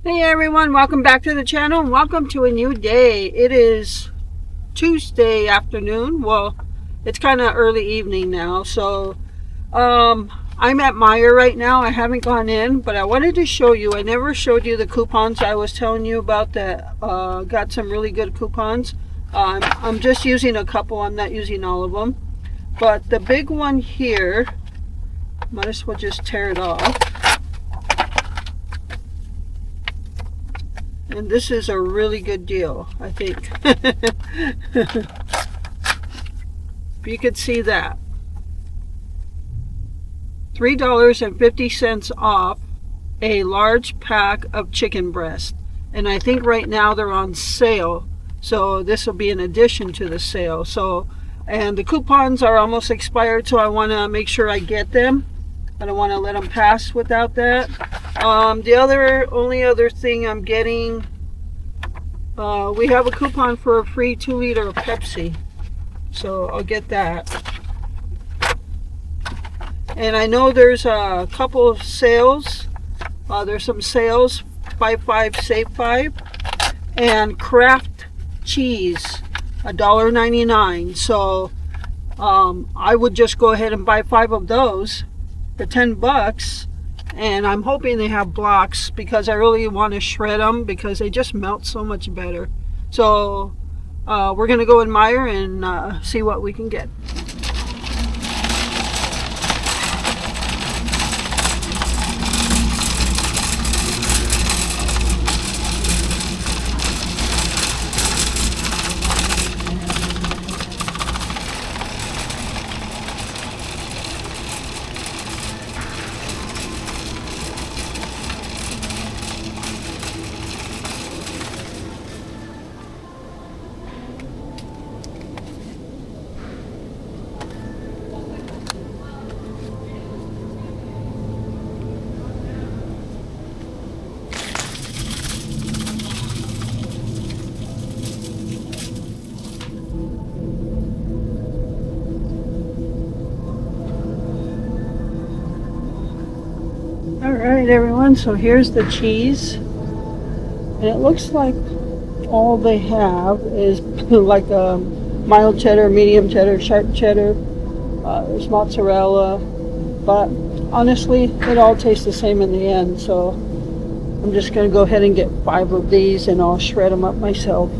Hey everyone, welcome back to the channel and welcome to a new day. It is Tuesday afternoon. Well, it's kind of early evening now. So I'm at Meijer right now. I haven't gone in, but I wanted to show you. I never showed you the coupons I was telling you about that got some really good coupons. I'm just using a couple. I'm not using all of them. But the big one here, might as well just tear it off. And this is a really good deal, I think. If you could see that. $3.50 off a large pack of chicken breast. And I think right now they're on sale. So this will be an addition to the sale. And the coupons are almost expired, so I want to make sure I get them. I don't want to let them pass without that. The only other thing I'm getting, we have a coupon for a free 2-liter of Pepsi, so I'll get that. And I know there's a couple of sales. There's some sales, buy 5 save 5, and Kraft cheese, $1.99. So I would just go ahead and buy 5 of those for $10, and I'm hoping they have blocks because I really want to shred them because they just melt so much better. So we're gonna go in Meijer and see what we can get. Alright everyone, so here's the cheese. And it looks like all they have is like a mild cheddar, medium cheddar, sharp cheddar. There's mozzarella. But honestly, it all tastes the same in the end. So I'm just going to go ahead and get 5 of these and I'll shred them up myself.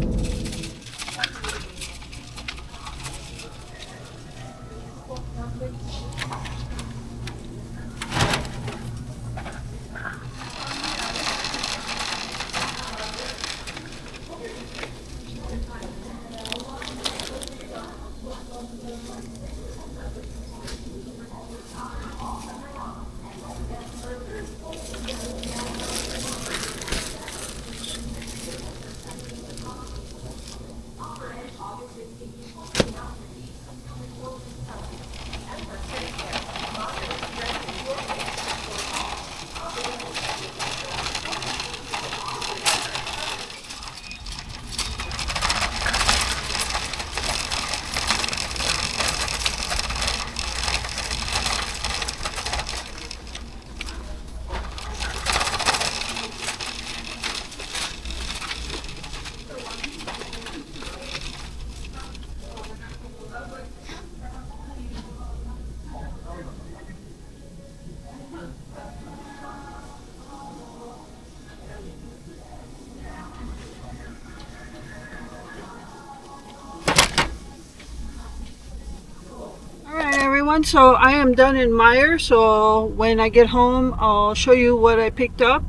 So I am done in Meijer, so when I get home I'll show you what I picked up.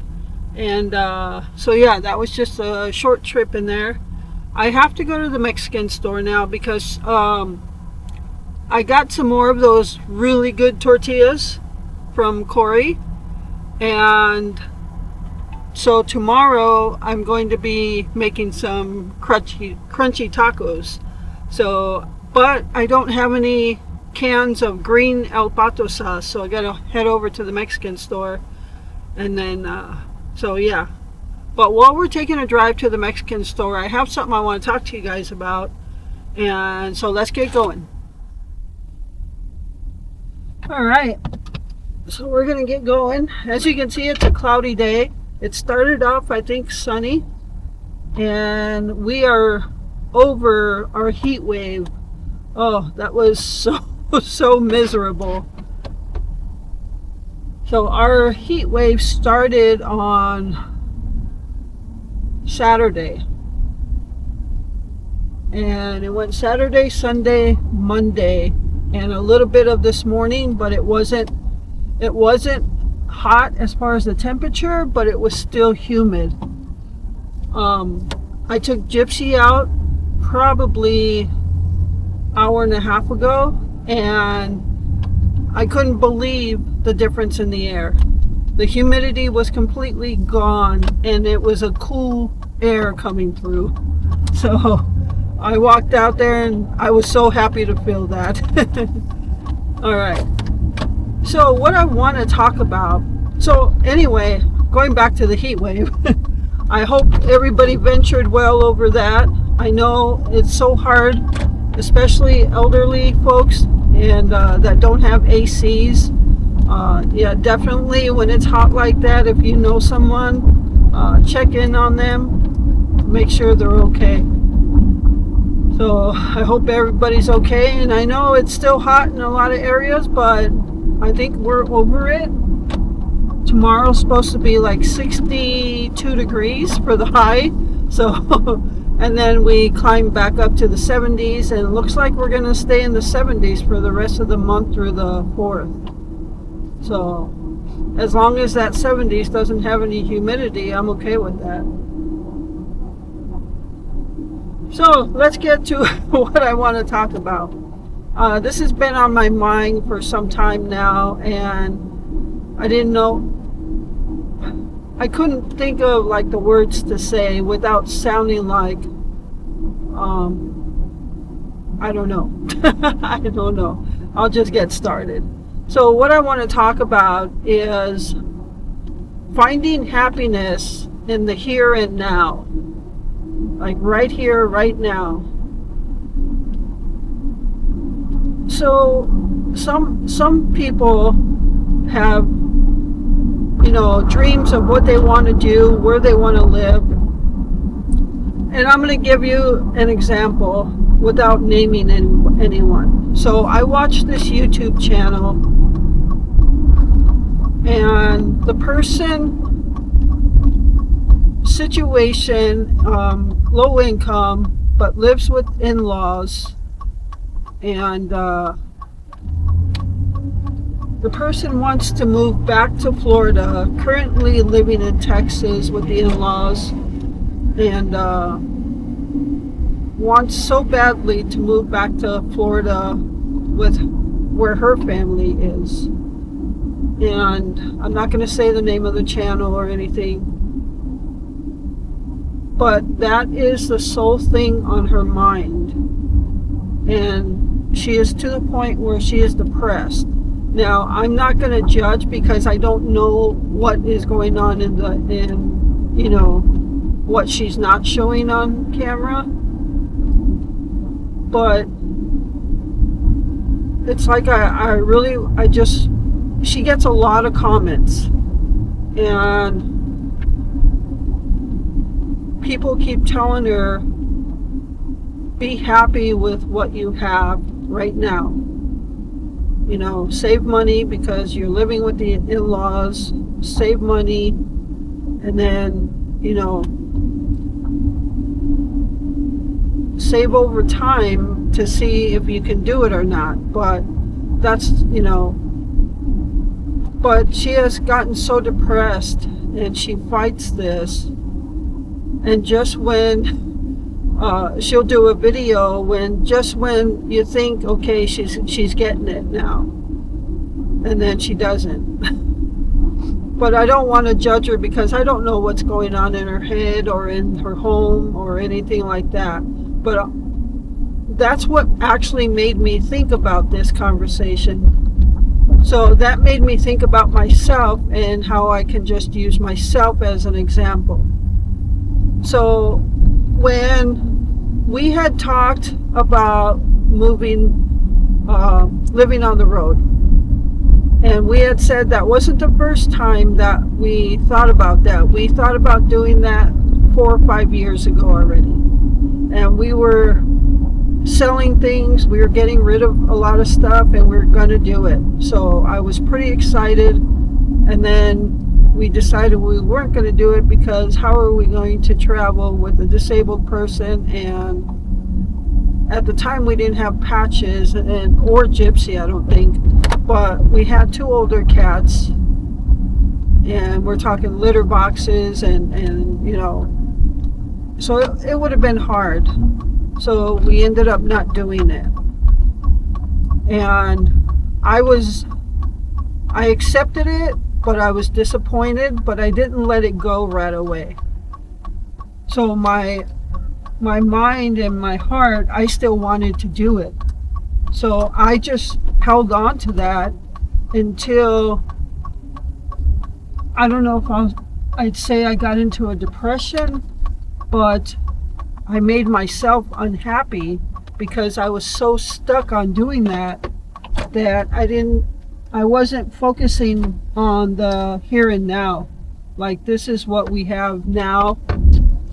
And so yeah, that was just a short trip in there. I have to go to the Mexican store now because I got some more of those really good tortillas from Corey, and so tomorrow I'm going to be making some crunchy tacos. So, but I don't have any cans of green El Pato sauce, so I gotta head over to the Mexican store. And then so yeah, but while we're taking a drive to the Mexican store, I have something I want to talk to you guys about, and so let's get going. All right, so we're gonna get going. As you can see, it's a cloudy day. It started off, I think, sunny, and we are over our heat wave. Oh, that was so miserable. So our heat wave started on Saturday, and it went Saturday, Sunday, Monday, and a little bit of this morning, but it wasn't hot as far as the temperature, but it was still humid. I took Gypsy out probably hour and a half ago, and I couldn't believe the difference in the air. The humidity was completely gone, and it was a cool air coming through. So I walked out there, and I was so happy to feel that. All right. So what I want to talk about. So anyway, going back to the heat wave. I hope everybody ventured well over that. I know it's so hard, especially elderly folks and that don't have ACs. Yeah, definitely when it's hot like that, if you know someone, check in on them, make sure they're okay. So I hope everybody's okay, and I know it's still hot in a lot of areas, but I think we're over it. Tomorrow's supposed to be like 62 degrees for the high, so and then we climb back up to the 70s, and it looks like we're going to stay in the 70s for the rest of the month through the 4th. So as long as that 70s doesn't have any humidity, I'm okay with that. So let's get to what I want to talk about. This has been on my mind for some time now, and I didn't know, I couldn't think of like the words to say without sounding like, I don't know. I don't know. I'll just get started. So what I want to talk about is finding happiness in the here and now. Like right here, right now. So some people have, dreams of what they want to do, where they want to live. And I'm going to give you an example without naming anyone. So I watched this YouTube channel, and the person situation, low income, but lives with in-laws, and the person wants to move back to Florida, currently living in Texas with the in-laws, and wants so badly to move back to Florida with where her family is. And I'm not going to say the name of the channel or anything, but that is the sole thing on her mind. And she is to the point where she is depressed. Now, I'm not going to judge because I don't know what is going on in what she's not showing on camera. But it's like she gets a lot of comments, and people keep telling her, be happy with what you have right now. Save money because you're living with the in-laws, save money, and then, save over time to see if you can do it or not. But that's, but she has gotten so depressed, and she fights this. And just when she'll do a video when you think, okay, she's getting it now, and then she doesn't. But I don't want to judge her because I don't know what's going on in her head or in her home or anything like that. But that's what actually made me think about this conversation. So that made me think about myself and how I can just use myself as an example. So when we had talked about moving, living on the road, And we had said that wasn't the first time that we thought about that. We thought about doing that 4 or 5 years ago already. And we were selling things, we were getting rid of a lot of stuff, and we were going to do it. So I was pretty excited. And then we decided we weren't going to do it because how are we going to travel with a disabled person? And at the time we didn't have Patches or Gypsy, I don't think, but we had 2 older cats, and we're talking litter boxes and you know, so it would have been hard. So we ended up not doing it. And I accepted it, but I was disappointed, but I didn't let it go right away. So my mind and my heart, I still wanted to do it. So I just held on to that until, I don't know if I'd say I got into a depression, but I made myself unhappy because I was so stuck on doing that I wasn't focusing on the here and now. Like, this is what we have now,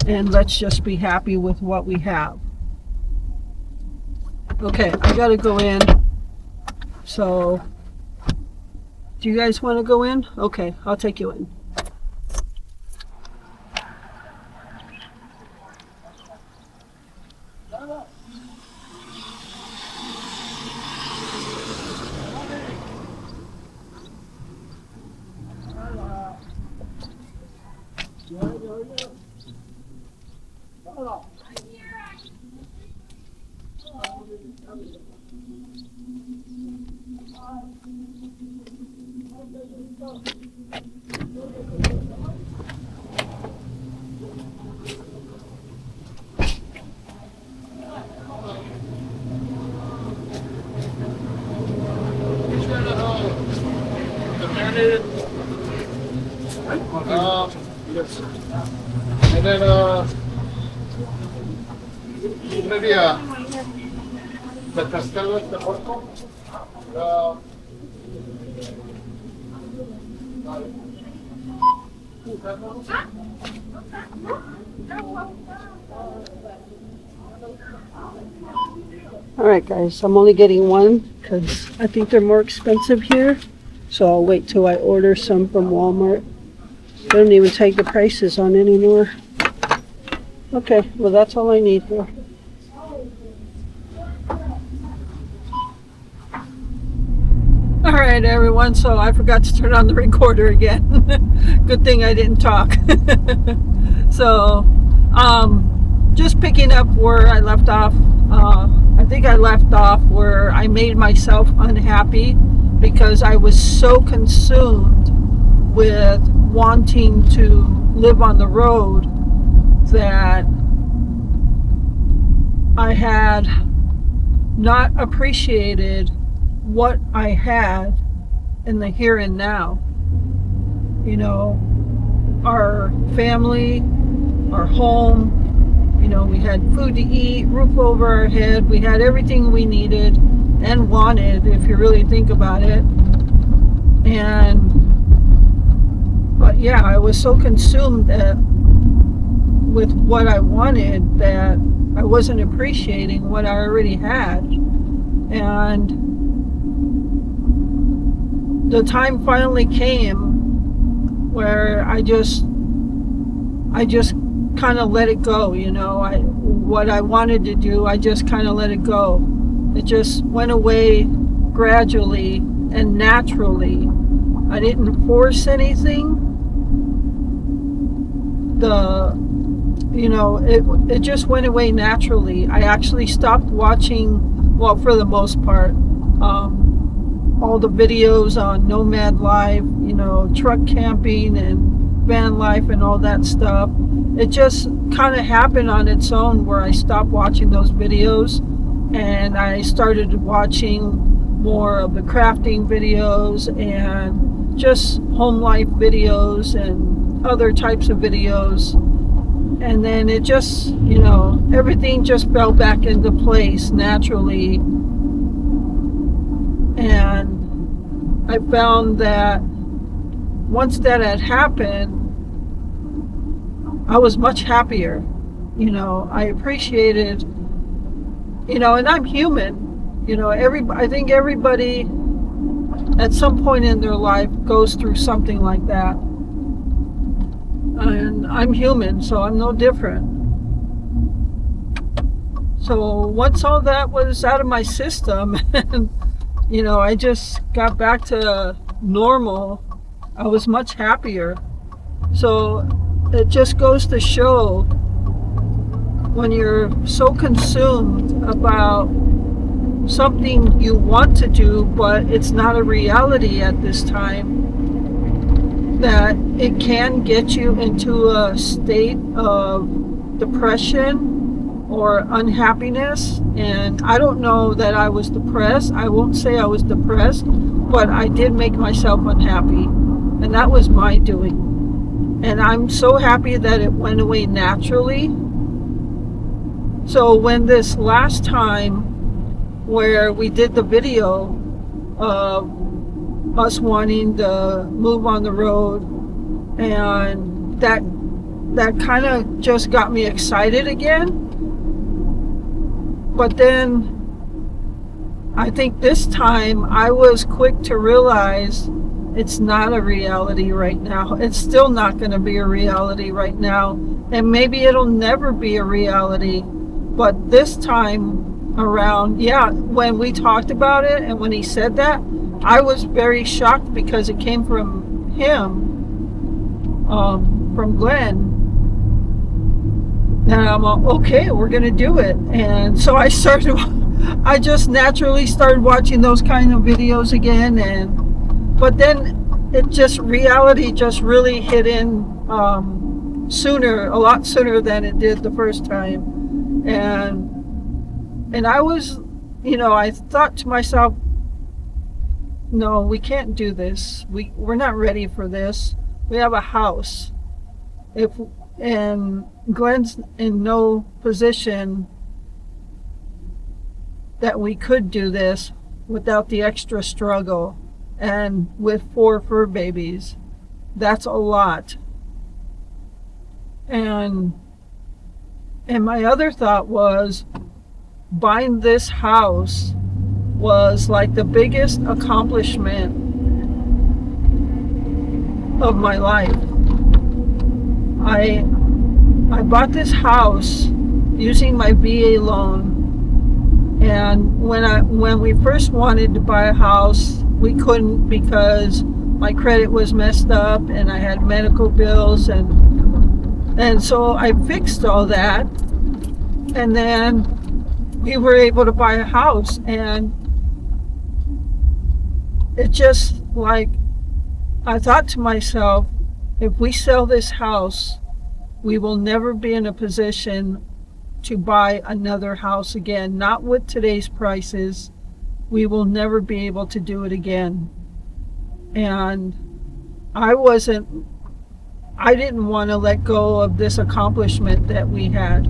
and let's just be happy with what we have. Okay, I gotta go in. So, do you guys want to go in? Okay, I'll take you in. Yes. And then maybe the Castello de Porco. All right, guys, I'm only getting one because I think they're more expensive here. So I'll wait till I order some from Walmart. They don't even take the prices on anymore. Okay, well, that's all I need here. All right, everyone, so I forgot to turn on the recorder again. Good thing I didn't talk. So, just picking up where I left off. I think I left off where I made myself unhappy because I was so consumed with wanting to live on the road that I had not appreciated what I had in the here and now. You know, our family, our home, you know, we had food to eat, roof over our head, we had everything we needed and wanted, if you really think about it. But yeah, I was so consumed with what I wanted that I wasn't appreciating what I already had. And the time finally came where I just kind of let it go, you know. What I wanted to do, I just kind of let it go. It just went away gradually and naturally. I didn't force anything. It just went away naturally. I actually stopped watching, well, for the most part, all the videos on Nomad Life, you know, truck camping and van life and all that stuff. It just kind of happened on its own where I stopped watching those videos and I started watching more of the crafting videos and just home life videos and other types of videos. And then it just, you know, everything just fell back into place naturally. And I found that once that had happened, I was much happier. I appreciated, and I'm human. I think everybody at some point in their life goes through something like that. And I'm human, so I'm no different. So once all that was out of my system, and I just got back to normal, I was much happier. So it just goes to show, when you're so consumed about something you want to do, but it's not a reality at this time, that it can get you into a state of depression or unhappiness. And I don't know that I was depressed. I won't say I was depressed, but I did make myself unhappy. And that was my doing. And I'm so happy that it went away naturally. So when this last time where we did the video of us wanting to move on the road, and that kind of just got me excited again. But then I think this time I was quick to realize it's not a reality right now. It's still not going to be a reality right now. And maybe it'll never be a reality. But this time around, yeah, when we talked about it and when he said that, I was very shocked because it came from him, from Glenn. And I'm all, okay, we're going to do it. And so I just naturally started watching those kind of videos again. But then reality just really hit in sooner, a lot sooner than it did the first time. And I was, I thought to myself, no, we can't do this. We're not ready for this. We have a house. And Glenn's in no position that we could do this without the extra struggle. And with 4 fur babies, that's a lot. And my other thought was, buying this house was like the biggest accomplishment of my life. I bought this house using my VA loan, and when we first wanted to buy a house, we couldn't because my credit was messed up and I had medical bills, and so I fixed all that, and then we were able to buy a house. And it just, like, I thought to myself, if we sell this house, we will never be in a position to buy another house again. Not with today's prices. We will never be able to do it again. And I didn't want to let go of this accomplishment that we had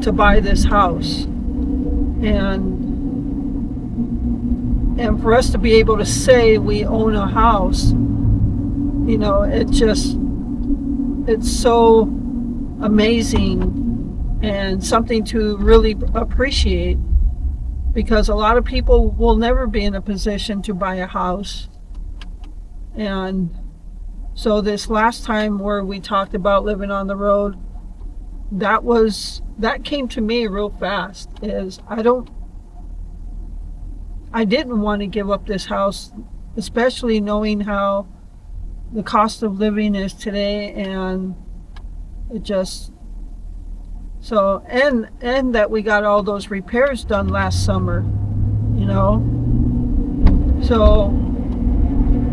to buy this house. And for us to be able to say we own a house, it's so amazing and something to really appreciate, because a lot of people will never be in a position to buy a house. And so this last time where we talked about living on the road, that came to me real fast. I didn't want to give up this house, especially knowing how the cost of living is today. And it just, so, and that we got all those repairs done last summer, so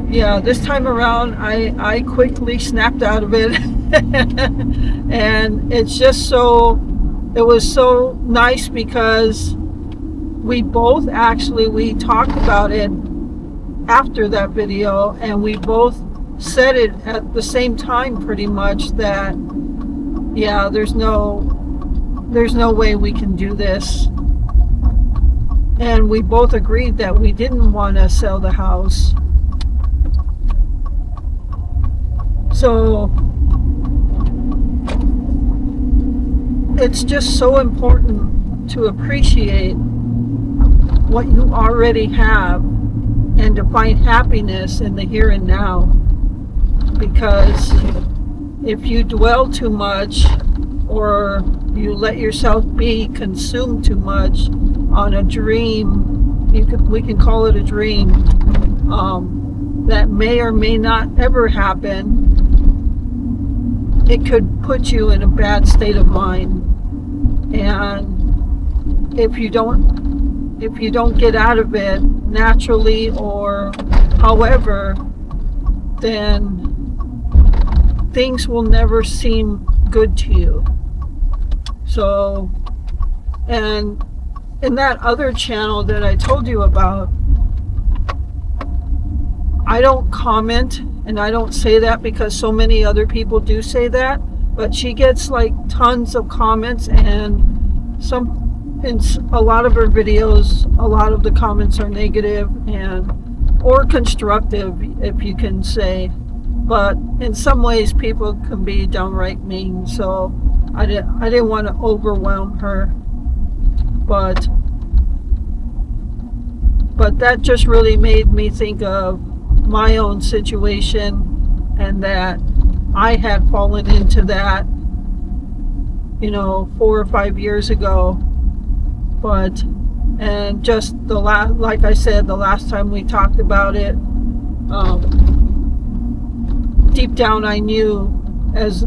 yeah, this time around I quickly snapped out of it. And it was so nice because we talked about it after that video, and we both said it at the same time pretty much, that yeah, there's no way we can do this. And we both agreed that we didn't want to sell the house. So it's just so important to appreciate what you already have and to find happiness in the here and now. Because if you dwell too much or you let yourself be consumed too much on a dream, we can call it a dream, that may or may not ever happen, it could put you in a bad state of mind. And if you don't get out of it naturally or however, then things will never seem good to you. So, and in that other channel that I told you about, I don't comment, and I don't say that because so many other people do say that, but she gets like tons of comments, and in a lot of her videos, a lot of the comments are negative or constructive, if you can say. But in some ways, people can be downright mean. So I didn't want to overwhelm her. But that just really made me think of my own situation, and that I had fallen into that, 4 or 5 years ago. And just like I said, the last time we talked about it, deep down I knew, as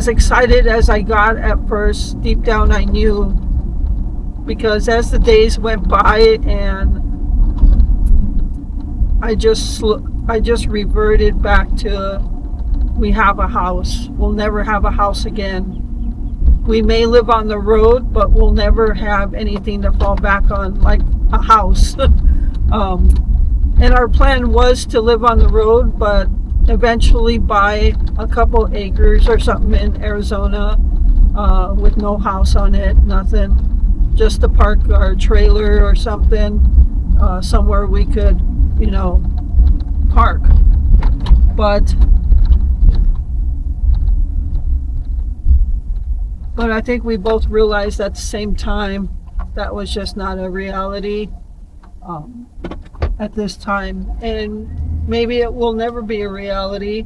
excited as I got at first, deep down I knew, because as the days went by and I just reverted back to, we have a house. We'll never have a house again. We may live on the road, but we'll never have anything to fall back on like a house. And our plan was to live on the road, but eventually buy a couple acres or something in Arizona with no house on it, nothing. Just to park our trailer or something somewhere we could, park. But I think we both realized at the same time that was just not a reality at this time. And maybe it will never be a reality.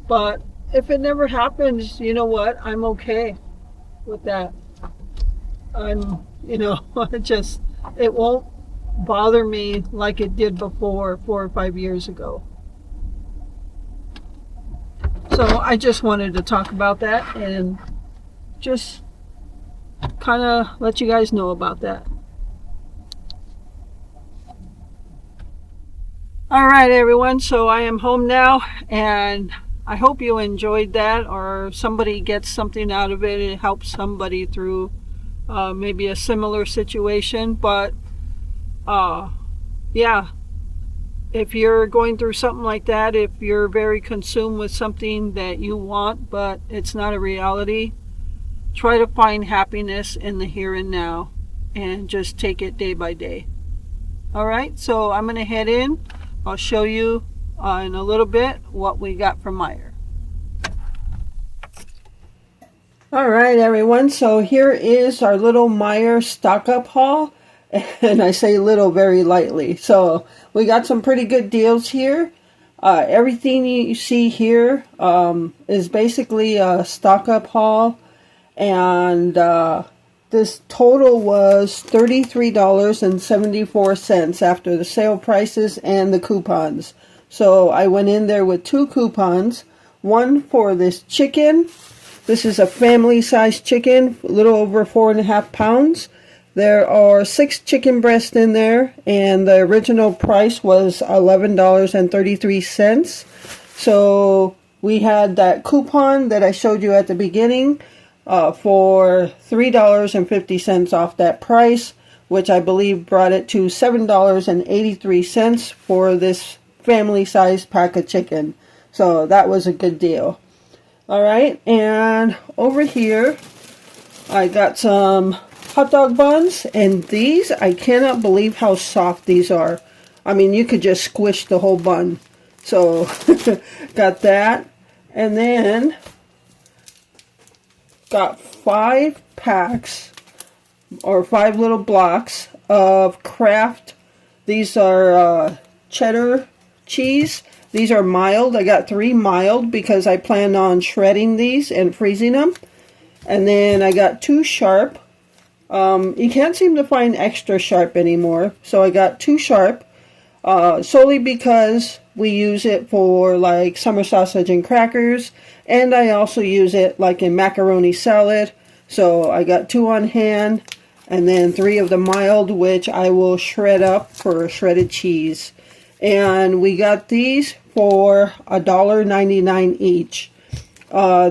But if it never happens, you know what? I'm okay with that. It won't bother me like it did before 4 or 5 years ago. So I just wanted to talk about that and just kind of let you guys know about that. All right, everyone. So I am home now, and I hope you enjoyed that, or somebody gets something out of it. It helps somebody through maybe a similar situation. But yeah, if you're going through something like that, if you're very consumed with something that you want but it's not a reality, try to find happiness in the here and now and just take it day by day. All right, so I'm going to head in. I'll show you in a little bit what we got from Meijer. All right, everyone, so here is our little Meijer stock up haul. And I say little very lightly. So we got some pretty good deals here. Everything you see here is basically a stock up haul. And this total was $33.74 after the sale prices and the coupons. So I went in there with 2 coupons. One for this chicken. This is a family size chicken, a little over 4.5 pounds. There are 6 chicken breasts in there, and the original price was $11.33. So we had that coupon that I showed you at the beginning for $3.50 off that price, which I believe brought it to $7.83 for this family-sized pack of chicken. So that was a good deal. All right, and over here I got some hot dog buns, and these, I cannot believe how soft these are. I mean, you could just squish the whole bun. So got that. And then got 5 packs or 5 little blocks of Kraft. These are cheddar cheese. These are mild. I got 3 mild because I plan on shredding these and freezing them. And then I got 2 sharp. You can't seem to find extra sharp anymore. So I got 2 sharp solely because we use it for like summer sausage and crackers. And I also use it like in macaroni salad. So I got 2 on hand. And then 3 of the mild, which I will shred up for shredded cheese. And we got these for $1.99 each.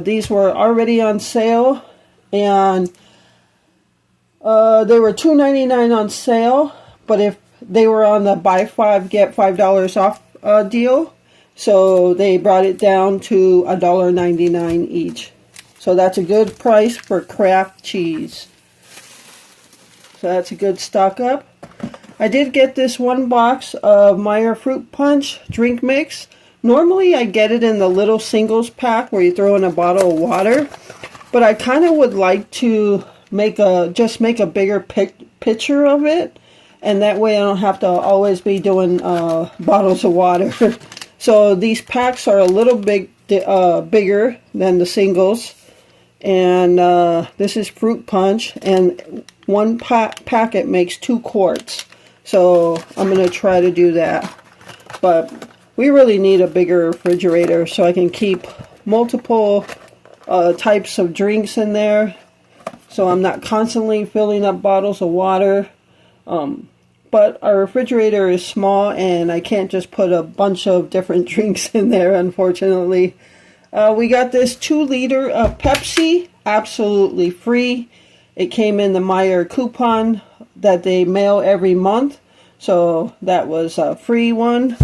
These were already on sale, and they were $2.99 on sale. But if they were on the buy 5 get $5 off deal, so they brought it down to $1.99 each. So that's a good price for Kraft cheese. So that's a good stock up. I did get this 1 box of Meijer Fruit Punch drink mix. Normally I get it in the little singles pack where you throw in a bottle of water. But I kind of would like to make a bigger picture of it. And that way I don't have to always be doing bottles of water. So these packs are a little bigger than the singles. And this is fruit punch, and 1 packet makes 2 quarts. So I'm going to try to do that. But we really need a bigger refrigerator so I can keep multiple types of drinks in there. So I'm not constantly filling up bottles of water. But our refrigerator is small, and I can't just put a bunch of different drinks in there, unfortunately. We got this 2-liter of Pepsi, absolutely free. It came in the Meijer coupon that they mail every month. So that was a free one.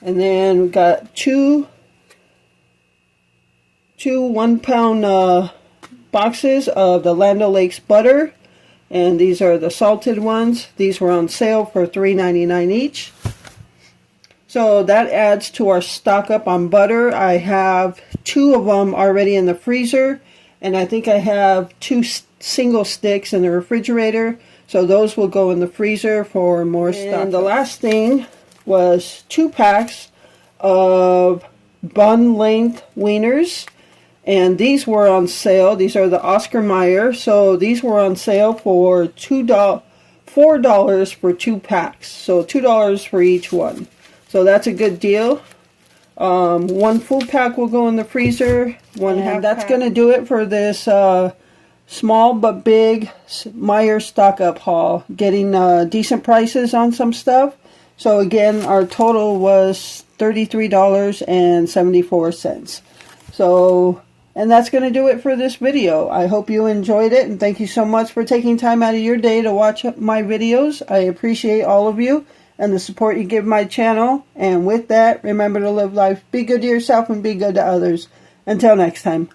And then we got two 1-pound boxes of the Land O'Lakes butter. And these are the salted ones. These were on sale for $3.99 each. So that adds to our stock up on butter. I have 2 of them already in the freezer, and I think I have 2 single sticks in the refrigerator. So those will go in the freezer for more stock. And the last thing was 2 packs of bun length wieners, and these were on sale. These are the Oscar Mayer. So these were on sale for $4 for 2 packs. So $2 for each one. So that's a good deal. 1 full pack will go in the freezer. 1 half. That's going to do it for this small but big Meijer stock up haul. Getting decent prices on some stuff. So again, our total was $33.74. So, and that's going to do it for this video. I hope you enjoyed it, and thank you so much for taking time out of your day to watch my videos. I appreciate all of you and the support you give my channel. And with that, remember to live life, be good to yourself, and be good to others. Until next time.